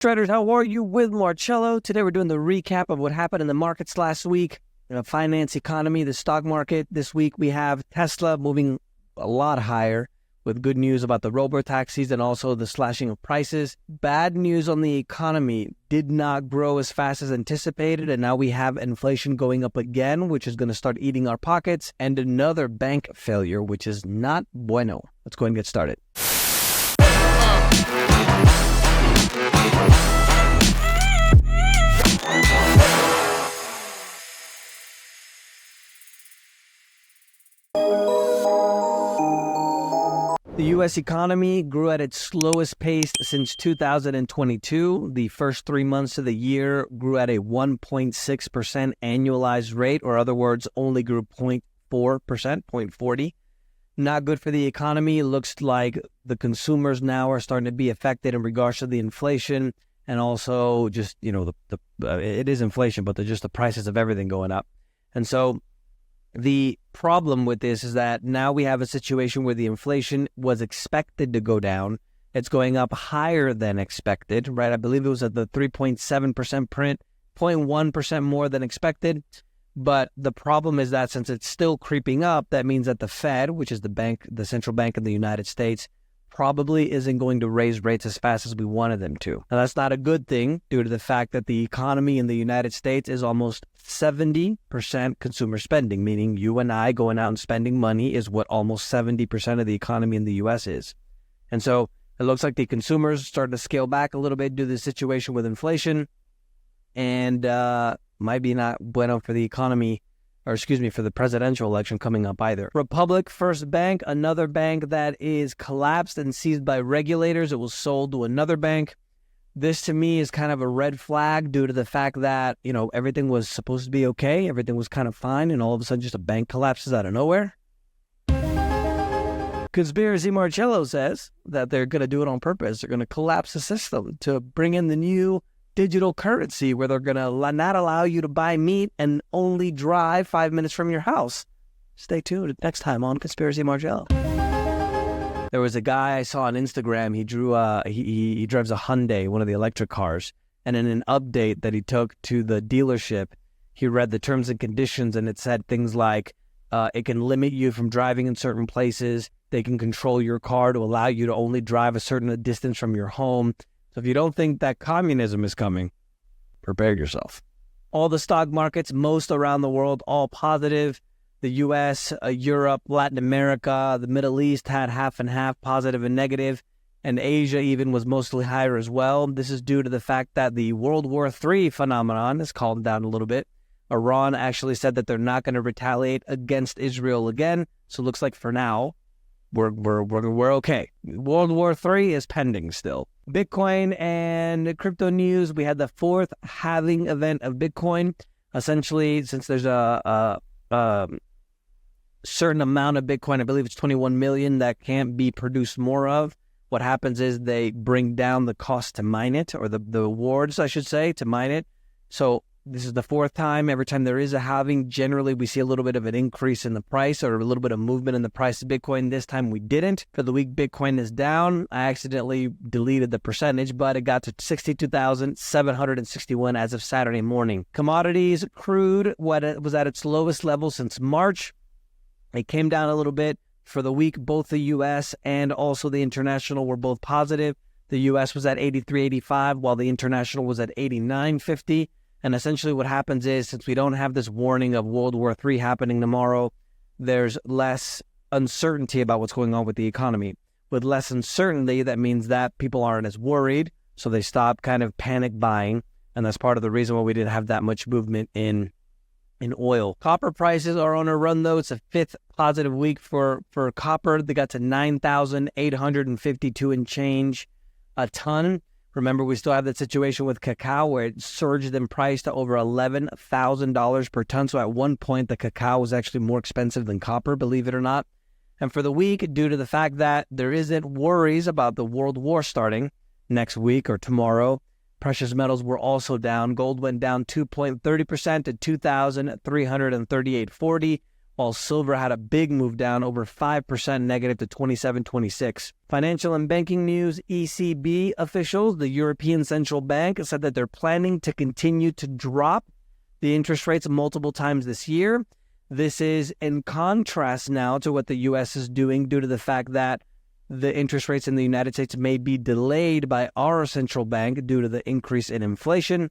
Traders, how are you? With Marcello. Today we're doing the recap of what happened in the markets last week. Finance, economy, the stock market. This week we have Tesla moving a lot higher with good news about the robo-taxis and also the slashing of prices. Bad news on the economy, did not grow as fast as anticipated, and now we have inflation going up again, which is going to start eating our pockets, and another bank failure, which is not bueno. Let's go ahead and get started. The U.S. economy grew at its slowest pace since 2022. The first 3 months of the year grew at a 1.6% annualized rate, or other words, only grew 0.4%, 0.40. Not good for the economy. It looks like the consumers now are starting to be affected in regards to the inflation, and also just, it is inflation, but just the prices of everything going up. And so the problem with this is that now we have a situation where the inflation was expected to go down. It's going up higher than expected, right? I believe it was at the 3.7% print, 0.1% more than expected. But the problem is that since it's still creeping up, that means that the Fed, which is the central bank of the United States, probably isn't going to raise rates as fast as we wanted them to. Now, that's not a good thing due to the fact that the economy in the United States is almost 70% consumer spending, meaning you and I going out and spending money is what almost 70% of the economy in the U.S. is. And so it looks like the consumers starting to scale back a little bit due to the situation with inflation, and might be not bueno for the economy, for the presidential election coming up either. Republic First Bank, another bank that is collapsed and seized by regulators. It was sold to another bank. This to me is kind of a red flag due to the fact that, everything was supposed to be okay. Everything was kind of fine. And all of a sudden just a bank collapses out of nowhere. Conspiracy Marcello says that they're going to do it on purpose. They're going to collapse the system to bring in the new digital currency where they're going to not allow you to buy meat and only drive 5 minutes from your house. Stay tuned next time on Conspiracy Marcello. There was a guy I saw on Instagram. He drives a Hyundai, one of the electric cars. And in an update that he took to the dealership, he read the terms and conditions, and it said things like, it can limit you from driving in certain places. They can control your car to allow you to only drive a certain distance from your home. So if you don't think that communism is coming, prepare yourself. All the stock markets, most around the world, all positive. The U.S., Europe, Latin America, the Middle East had half and half, positive and negative. And Asia even was mostly higher as well. This is due to the fact that the World War III phenomenon has calmed down a little bit. Iran actually said that they're not going to retaliate against Israel again. So it looks like for now, we're okay. World War III is pending still. Bitcoin and crypto news. We had the fourth halving event of Bitcoin. Essentially, since there's a certain amount of Bitcoin, I believe it's 21 million that can't be produced more of, what happens is they bring down the cost to mine it, or the rewards, I should say, to mine it. So this is the fourth time. Every time there is a halving, generally we see a little bit of an increase in the price or a little bit of movement in the price of Bitcoin. This time we didn't. For the week, Bitcoin is down. I accidentally deleted the percentage, but it got to 62,761 as of Saturday morning. Commodities, crude, it was at its lowest level since March. It came down a little bit. For the week, both the U.S. and also the international were both positive. The U.S. was at 83.85, while the international was at 89.50. And essentially what happens is, since we don't have this warning of World War III happening tomorrow, there's less uncertainty about what's going on with the economy. With less uncertainty, that means that people aren't as worried, so they stop kind of panic buying. And that's part of the reason why we didn't have that much movement in oil. Copper prices are on a run, though. It's a fifth positive week for copper. They got to 9,852 and change a ton. Remember, we still have that situation with cacao where it surged in price to over $11,000 per ton. So at one point, the cacao was actually more expensive than copper, believe it or not. And for the week, due to the fact that there isn't worries about the world war starting next week or tomorrow, precious metals were also down. Gold went down 2.30% to $2,338.40, while silver had a big move down over 5% negative to 27.26. Financial and banking news, ECB officials, the European Central Bank, said that they're planning to continue to drop the interest rates multiple times this year. This is in contrast now to what the U.S. is doing due to the fact that the interest rates in the United States may be delayed by our central bank due to the increase in inflation.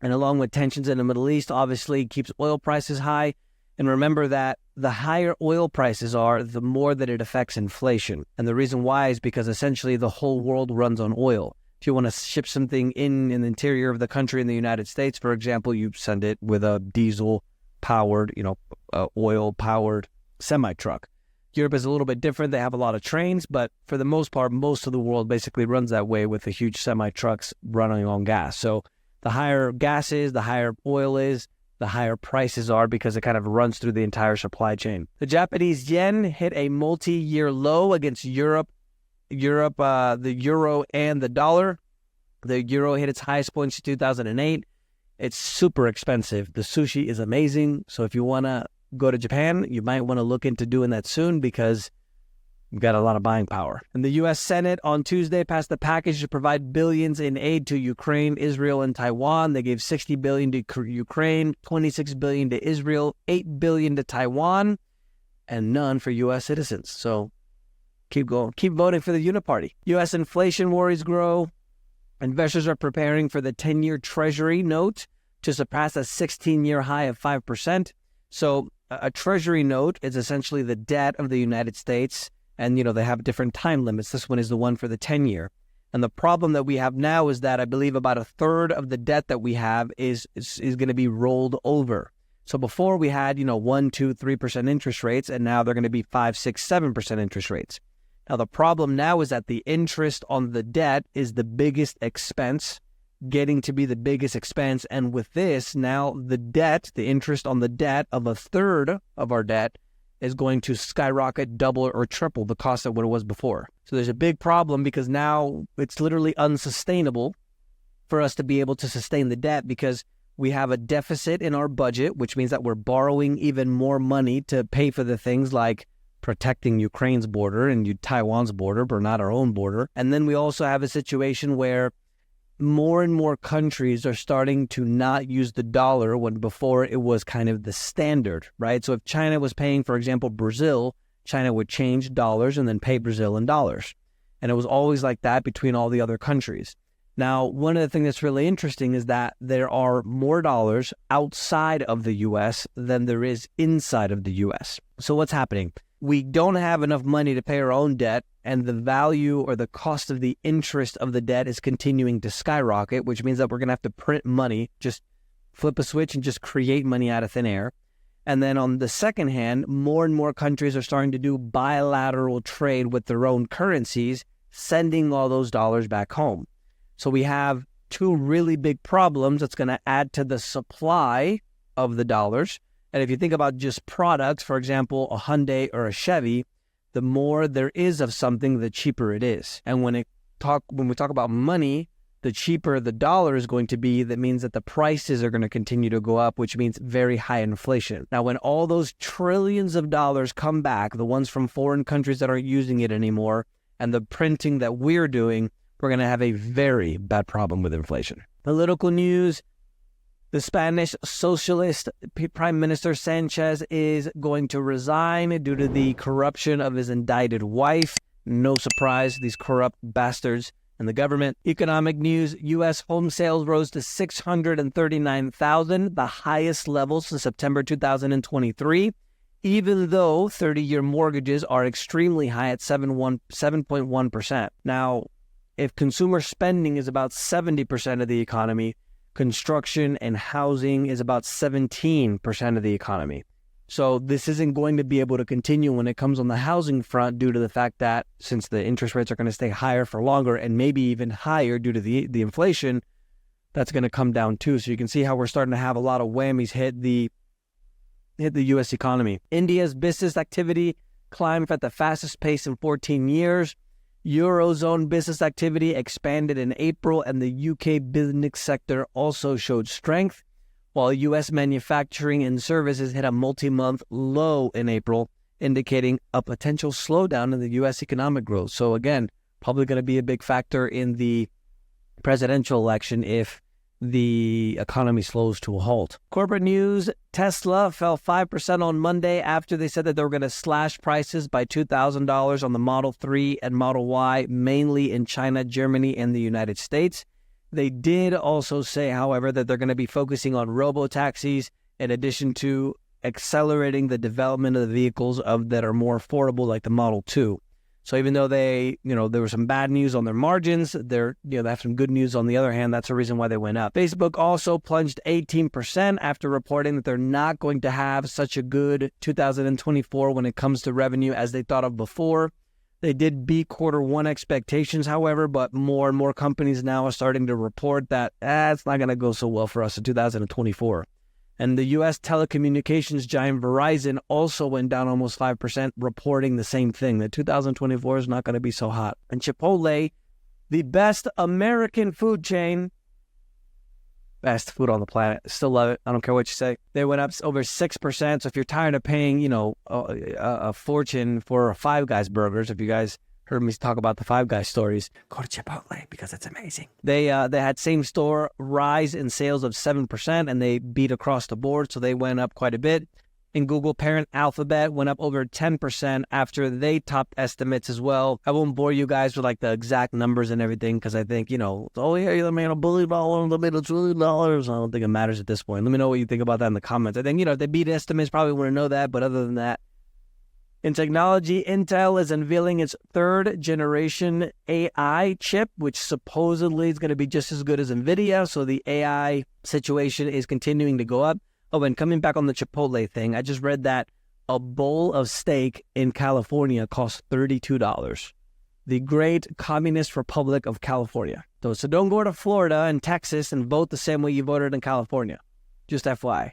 And along with tensions in the Middle East, obviously keeps oil prices high. And remember that the higher oil prices are, the more that it affects inflation. And the reason why is because essentially the whole world runs on oil. If you want to ship something in the interior of the country in the United States, for example, you send it with a diesel-powered, oil-powered semi-truck. Europe is a little bit different. They have a lot of trains, but for the most part, most of the world basically runs that way with the huge semi-trucks running on gas. So the higher gas is, the higher oil is, the higher prices are because it kind of runs through the entire supply chain. The Japanese yen hit a multi-year low against Europe, the euro, and the dollar. The euro hit its highest point in 2008. It's super expensive. The sushi is amazing. So if you want to go to Japan, you might want to look into doing that soon because you've got a lot of buying power. And the U.S. Senate on Tuesday passed the package to provide billions in aid to Ukraine, Israel, and Taiwan. They gave $60 billion to Ukraine, $26 billion to Israel, $8 billion to Taiwan, and none for U.S. citizens. So keep going. Keep voting for the Uniparty. U.S. inflation worries grow. Investors are preparing for the 10-year Treasury note to surpass a 16-year high of 5%. So a Treasury note is essentially the debt of the United States. And, they have different time limits. This one is the one for the 10-year. And the problem that we have now is that I believe about a third of the debt that we have is going to be rolled over. So before we had, 1, 2, 3% interest rates, and now they're going to be 5, 6, 7% interest rates. Now, the problem now is that the interest on the debt is the biggest expense, getting to be the biggest expense. And with this, now the interest on the debt of a third of our debt is going to skyrocket, double or triple the cost of what it was before. So there's a big problem because now it's literally unsustainable for us to be able to sustain the debt because we have a deficit in our budget, which means that we're borrowing even more money to pay for the things like protecting Ukraine's border and Taiwan's border, but not our own border. And then we also have a situation where more and more countries are starting to not use the dollar when before it was kind of the standard, right? So if China was paying, for example, Brazil, China would change dollars and then pay Brazil in dollars. And it was always like that between all the other countries. Now, one of the things that's really interesting is that there are more dollars outside of the U.S. than there is inside of the U.S. So what's happening? We don't have enough money to pay our own debt, and the value or the cost of the interest of the debt is continuing to skyrocket, which means that we're going to have to print money, just flip a switch and just create money out of thin air. And then on the second hand, more and more countries are starting to do bilateral trade with their own currencies, sending all those dollars back home. So we have two really big problems that's going to add to the supply of the dollars. And if you think about just products, for example, a Hyundai or a Chevy, the more there is of something, the cheaper it is. And when we talk about money, the cheaper the dollar is going to be, that means that the prices are going to continue to go up, which means very high inflation. Now, when all those trillions of dollars come back, the ones from foreign countries that aren't using it anymore, and the printing that we're doing, we're going to have a very bad problem with inflation. Political news. The Spanish Socialist Prime Minister Sanchez is going to resign due to the corruption of his indicted wife. No surprise, these corrupt bastards in the government. Economic news, U.S. home sales rose to 639,000, the highest level since September 2023, even though 30-year mortgages are extremely high at 7.1%. Now, if consumer spending is about 70% of the economy, construction and housing is about 17% of the economy. So this isn't going to be able to continue when it comes on the housing front due to the fact that since the interest rates are going to stay higher for longer and maybe even higher due to the inflation, that's going to come down too. So you can see how we're starting to have a lot of whammies hit the U.S. economy. India's business activity climbed at the fastest pace in 14 years. Eurozone business activity expanded in April, and the UK business sector also showed strength. while U.S. manufacturing and services hit a multi-month low in April, indicating a potential slowdown in the U.S. economic growth. So again, probably going to be a big factor in the presidential election if the economy slows to a halt. Corporate news, Tesla fell 5% on Monday after they said that they were going to slash prices by $2,000 on the Model 3 and Model Y, mainly in China, Germany, and the United States. They did also say, however, that they're going to be focusing on robo-taxis in addition to accelerating the development of the vehicles that are more affordable, like the Model 2. So even though there was some bad news on their margins, they have some good news on the other hand. That's the reason why they went up. Facebook also plunged 18% after reporting that they're not going to have such a good 2024 when it comes to revenue as they thought of before. They did beat Q1 expectations, however, but more and more companies now are starting to report that it's not going to go so well for us in 2024. And the U.S. telecommunications giant Verizon also went down almost 5%, reporting the same thing, that 2024 is not going to be so hot. And Chipotle, the best American food chain, best food on the planet, still love it, I don't care what you say, they went up over 6%. So if you're tired of paying, a fortune for Five Guys burgers, if you guys heard me talk about the Five Guys stories, go to Chipotle because it's amazing. They had same store rise in sales of 7%, and they beat across the board, so they went up quite a bit. And Google parent Alphabet went up over 10% after they topped estimates as well. I won't bore you guys with like the exact numbers and everything because I think, oh yeah, you made $1 billion, they made $1 trillion. I don't think it matters at this point. Let me know what you think about that in the comments. I think, if they beat estimates, probably want to know that, but other than that, in technology, Intel is unveiling its third-generation AI chip, which supposedly is going to be just as good as NVIDIA. So the AI situation is continuing to go up. Oh, and coming back on the Chipotle thing, I just read that a bowl of steak in California costs $32. The great Communist Republic of California. So don't go to Florida and Texas and vote the same way you voted in California. Just FYI.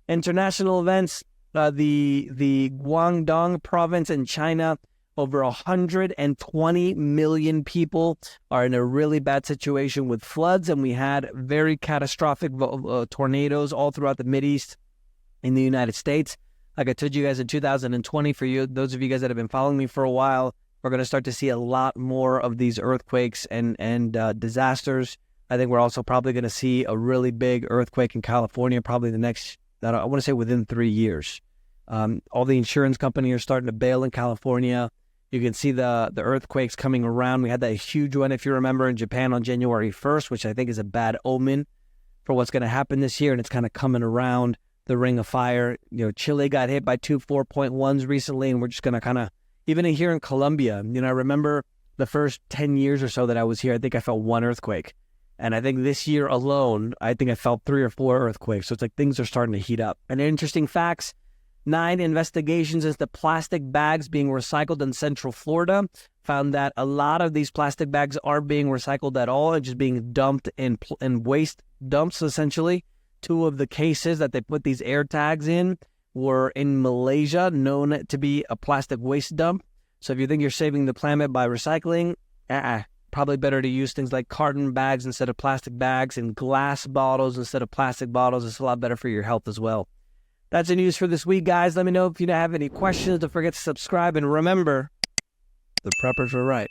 International events. The Guangdong province in China, over 120 million people are in a really bad situation with floods, and we had very catastrophic tornadoes all throughout the Mideast in the United States. Like I told you guys in 2020, for you, those of you guys that have been following me for a while, we're going to start to see a lot more of these earthquakes and disasters. I think we're also probably going to see a really big earthquake in California, probably the next, I want to say within 3 years. All the insurance companies are starting to bail in California. You can see the earthquakes coming around. We had that huge one, if you remember, in Japan on January 1st, which I think is a bad omen for what's going to happen this year. And it's kind of coming around the ring of fire. Chile got hit by 2 4.1s recently, and we're just going to kind of, even here in Colombia, I remember the first 10 years or so that I was here, I think I felt one earthquake. And I think this year alone, I think I felt 3 or 4 earthquakes. So it's like things are starting to heat up. And interesting facts, 9 investigations into plastic bags being recycled in Central Florida found that a lot of these plastic bags aren't being recycled at all and just being dumped in waste dumps, essentially. 2 of the cases that they put these air tags in were in Malaysia, known to be a plastic waste dump. So if you think you're saving the planet by recycling, probably better to use things like carton bags instead of plastic bags and glass bottles instead of plastic bottles. It's a lot better for your health as well. That's the news for this week, guys. Let me know if you have any questions. Don't forget to subscribe. And remember, the preppers were right.